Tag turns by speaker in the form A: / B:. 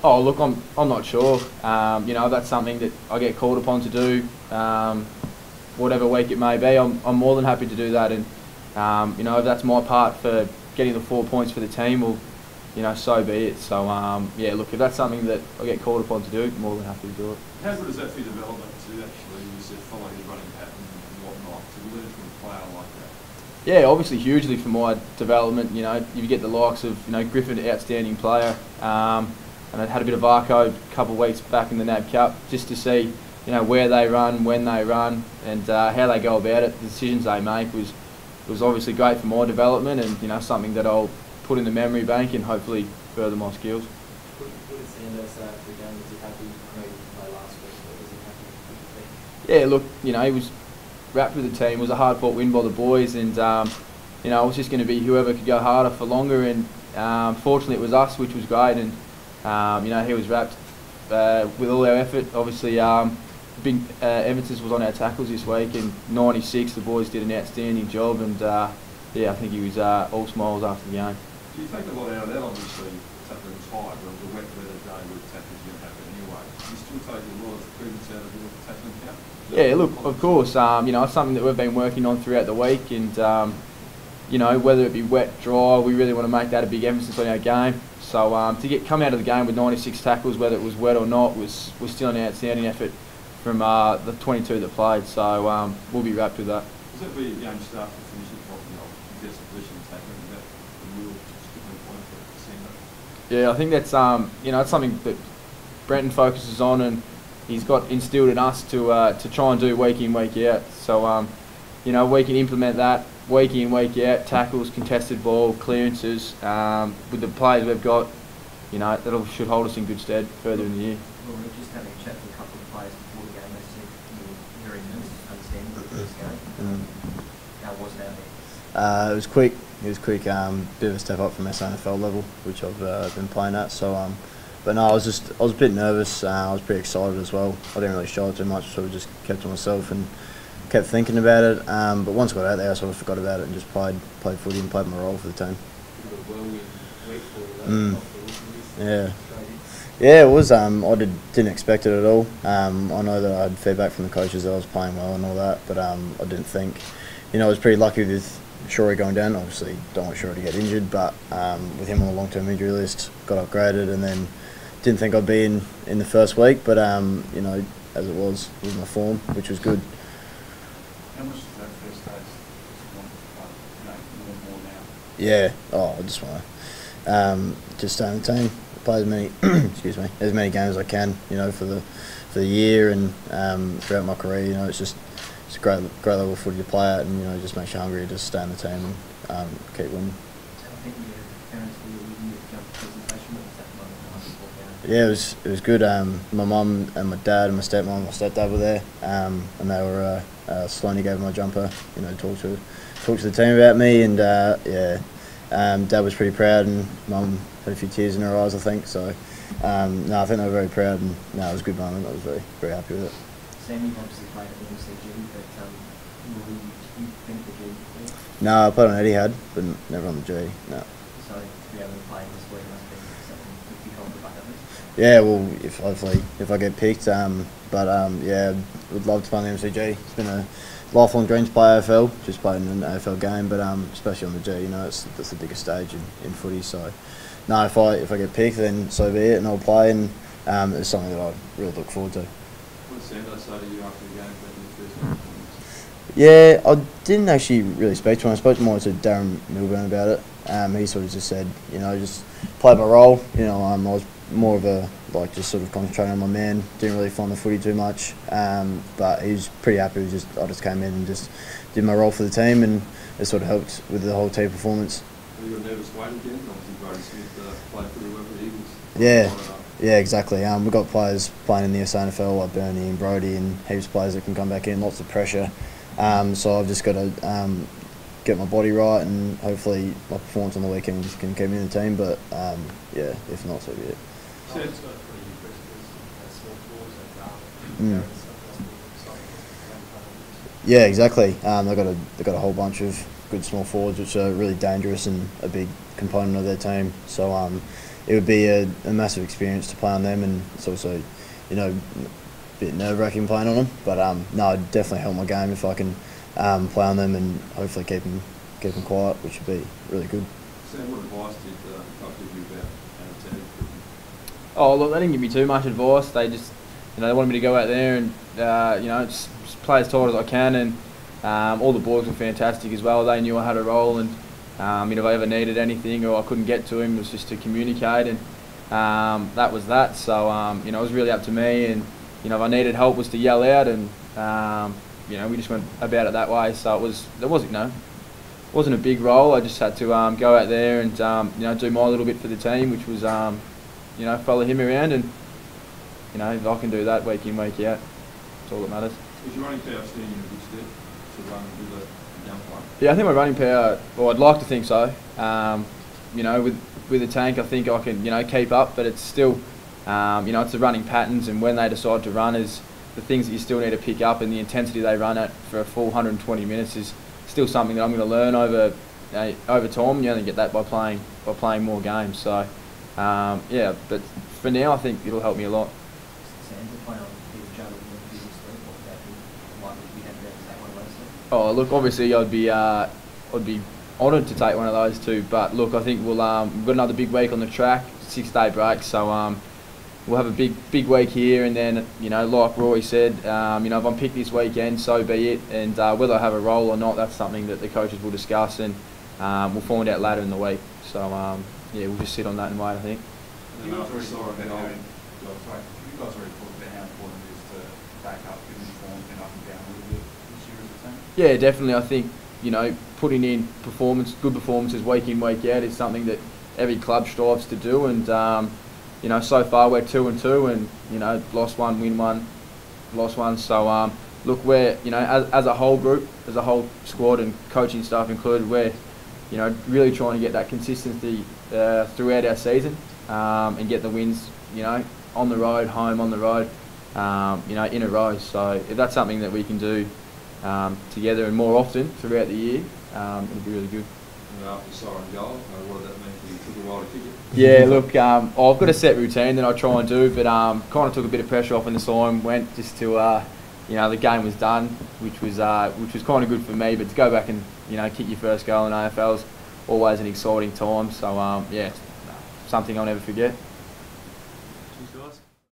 A: Oh look, I'm not sure. You know, that's something that I get called upon to do. Whatever week it may be, I'm more than happy to do that. And you know, if that's my part for getting the 4 points for the team, well, you know, so be it. So yeah, look, if that's something that I get called upon to do, I'm more than happy to do it.
B: How good is that for your development to actually, you said, follow his running pattern and whatnot, to learn from a player like that?
A: Yeah, obviously hugely for my development. You know, you get the likes of, you know, Griffin, outstanding player, and I had a bit of Arco a couple of weeks back in the NAB Cup, just to see, you know, where they run, when they run, and how they go about it. The decisions they make was obviously great for my development, and you know, something that I'll put in the memory bank and hopefully further my skills. Yeah, look, you know, he was wrapped with the team. It was a hard-fought win by the boys, and you know, it was just going to be whoever could go harder for longer. And fortunately, it was us, which was great. And you know, he was wrapped with all our effort. Obviously, Evanson's was on our tackles this week, and 96. The boys did an outstanding job, and yeah, I think he was all smiles after the game.
B: Do you take a lot out of that? Obviously, tackling was high, but it was a wet weather day where tackling going to happen anyway. Do you still take a lot of credence out of your tackling count?
A: Yeah, look, of course, you know, it's something that we've been working on throughout the week, and you know, whether it be wet, dry, we really want to make that a big emphasis on our game. So to come out of the game with 96 tackles, whether it was wet or not, was still an outstanding effort from the 22 that played. So we'll be wrapped with that.
B: Does that be your game start to finish it off, you know, contested position tackling? Is that the real sticking point for Sando?
A: Yeah, I think that's you know, it's something that Brenton focuses on, and he's got instilled in us to try and do week in, week out. So you know, we can implement that week in, week out, tackles, contested ball, clearances, with the players we've got. You know, that should hold us in good stead further in the year.
C: Well, we're just having a chat with a couple of players before the game. They said you were very nervous, understanding the first game. How was it out there?
D: It was quick. It was quick. Bit of a step up from SNFL level, which I've been playing at. So, but no, I was a bit nervous. I was pretty excited as well. I didn't really show it too much, so I just kept to myself and kept thinking about it. But once I got out there, I sort of forgot about it and just played footy and played my role for the team. Yeah. Yeah, it was. I didn't expect it at all. I know that I had feedback from the coaches that I was playing well and all that, but I didn't think. You know, I was pretty lucky with Rory going down. Obviously, don't want Rory to get injured, but with him on the long-term injury list, got upgraded, and then didn't think I'd be in the first week, but you know, as it was with my form, which was good.
B: How much does that first stage want more now?
D: Yeah. Oh, I just want to just stay in the team, play as many as many games as I can. You know, for the year and throughout my career. You know, it's a great level of footy to play at, and you know, just makes you hungry to just stay in the team and keep winning. Yeah, it was good. My mum and my dad and my stepdad were there, and they were Sloaney gave my jumper. You know, talk to the team about me, and yeah, Dad was pretty proud, and Mum had a few tears in her eyes, I think. So no, I think they were very proud, and no, it was a good moment. I was very happy with it.
C: Sam, you've obviously played at the MCG, but will you think the G?
D: No, I played on Etihad, but never on the G. No.
C: So to be able to play this week must be something to tick off the bucket list.
D: Yeah, well, hopefully if I get picked, but yeah, would love to play on the MCG. It's been a lifelong dream to play AFL, just played in an AFL game, but especially on the G, you know, that's the biggest stage in footy. So, no, if I get picked, then so be it, and I'll play, and it's something that I really look forward to.
B: What did Sando say to you after the game about your first performance?
D: Yeah, I didn't actually really speak to him. I spoke more to Darren Milburn about it. He sort of just said, you know, just played my role. You know, I was more of a, like, just sort of concentrating on my man. Didn't really find the footy too much. But he was pretty happy. I just came in and just did my role for the team, and it sort of helped with the whole team performance.
B: Were you a nervous wait again? Obviously, Brody Smith played pretty well for the Eagles.
D: Yeah, exactly. We've got players playing in the SNFL like Bernie and Brody, and heaps of players that can come back in. Lots of pressure. So I've just got to get my body right, and hopefully my performance on the weekend can keep me in the team. But yeah, if not, so be it. Yeah, exactly. They've got a whole bunch of good small forwards, which are really dangerous and a big component of their team. So it would be a massive experience to play on them, and it's also, you know, a bit nerve-wracking playing on them. But no, it'd definitely help my game if I can play on them and hopefully keep them quiet, which would be really good.
B: Sam, what advice did coach give you about how to
A: Oh, look, they didn't give me too much advice. They just, they wanted me to go out there and, just play as tight as I can. And all the boys were fantastic as well. They knew I had a role, and if I ever needed anything or I couldn't get to him, it was just to communicate, and that was that. So, it was really up to me, and, if I needed help, was to yell out, and, we just went about it that way. So it wasn't a big role. I just had to go out there and, do my little bit for the team, which was, follow him around, and, if I can do that week in, week out, that's all that matters.
B: Is your running power standing in a good stead to run with a young player?
A: Yeah, I think my running power, well, I'd like to think so. With the tank, I think I can, keep up, but it's still, it's the running patterns, and when they decide to run is the things that you still need to pick up, and the intensity they run at for a full 120 minutes is still something that I'm going to learn over time. You only get that by playing more games. So, but for now, I think it'll help me a lot. Oh, look, obviously I'd be honoured to take one of those two, but look, I think we've got another big week on the track, 6-day break, so we'll have a big week here, and then, like Rory said, if I'm picked this weekend, so be it, and whether I have a role or not, that's something that the coaches will discuss, and we'll find out later in the week. So we'll just sit on that and wait, I think.
B: You guys already talked about how
E: important it is to back up, get in form, and up and down a little bit this year as a team.
A: Yeah, definitely. I think, putting in good performances week in, week out is something that every club strives to do, and so far we're 2-2, and lost one, win one, lost one. So look, we're as a whole group, as a whole squad and coaching staff included, we're really trying to get that consistency throughout our season, and get the wins on the road, home, on the road, in a row. So if that's something that we can do together and more often throughout the year, it'll be really good.
B: After siren goal, what did that mean for you? Took a while to kick it?
A: Yeah, look, I've got a set routine that I try and do, but kind of took a bit of pressure off when the siren went, just to the game was done, which was kind of good for me. But to go back and kick your first goal in AFL is always an exciting time. So something I'll never forget.